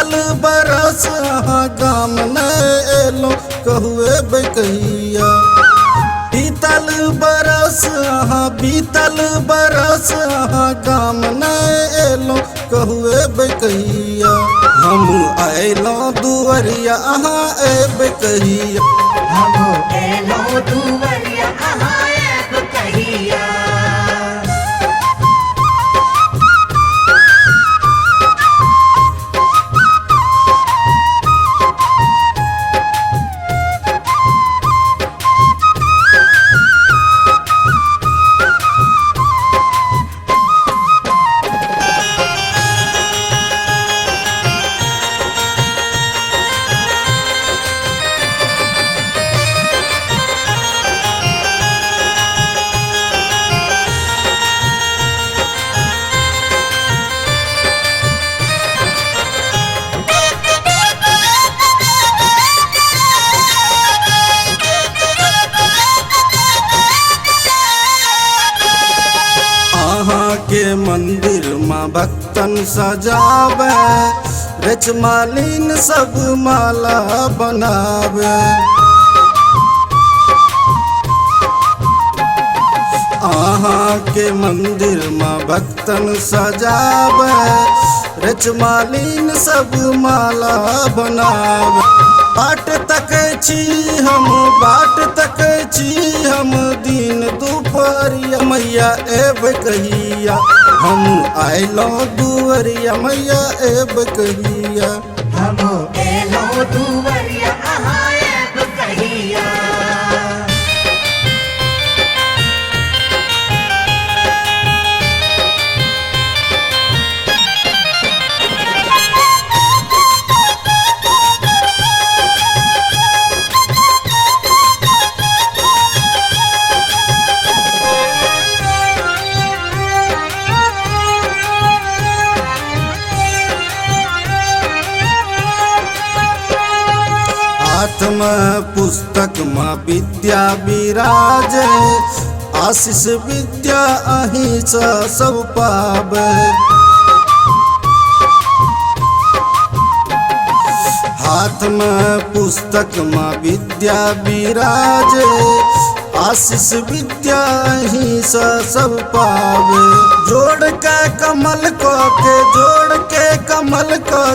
बीतल बरस अहाँ गाम न एलो कहुए कहिया। बीतल बरस अहाँ गाम न एलो कहुए कहिया। हम आयलो दुवरिया अहाँ एब कहिया। हम एलो दुवरिया अहाँ एब कहिया। के मंदिर माँ भक्तन सजावे, रच मालिन सब माला बनावे। आहाँ के मंदिर माँ भक्तन सजावे, रच मालिन सब माला बनावे। बाट तकै छी हम दिन दुपहरिया मैया एब कहिया। हम आयलो दुवरिया मैया एब कहिया। हम एलो दुवरिया अहाँ एब कहिया। हाथ में पुस्तक माँ विद्या विराजे, आशीष विद्या अहीं से सब पावे। हाथ में पुस्तक माँ विद्या विराजे, आशीष विद्या अहीं से सब पावे। जोड़ के कमल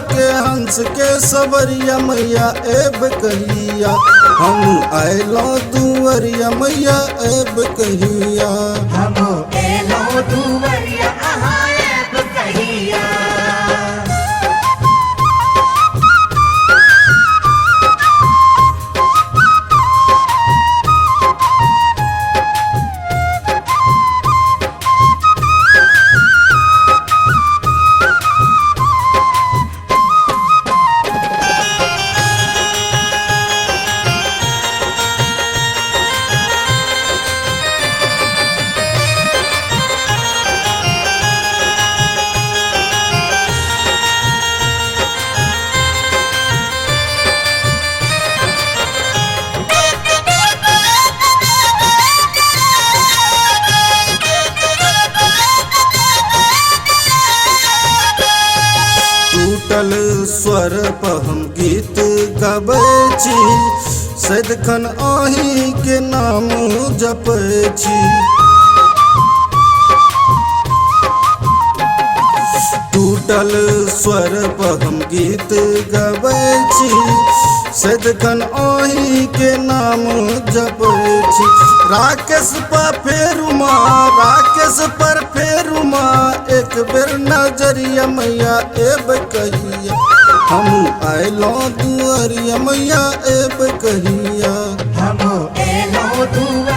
के हंस के सबरिया मैया एब कहिया। हम आयलो दुवरिया मैया एब कहिया। हम एलो दुवरिया अहाँ एब कहिया। टूटल स्वर पर हम गीत गबै छी, सदिखन अहीं के नाम जपै छी। टूटल स्वर पर हम गीत गबै छी, सदिखन अहीं के नाम जपै छी। राकेश पर फेरू माँ एक बेर नजरिया मैया एब कहिया। हम आयलो दुवरिया मैया एब कहिया। हम एलो दुवरिया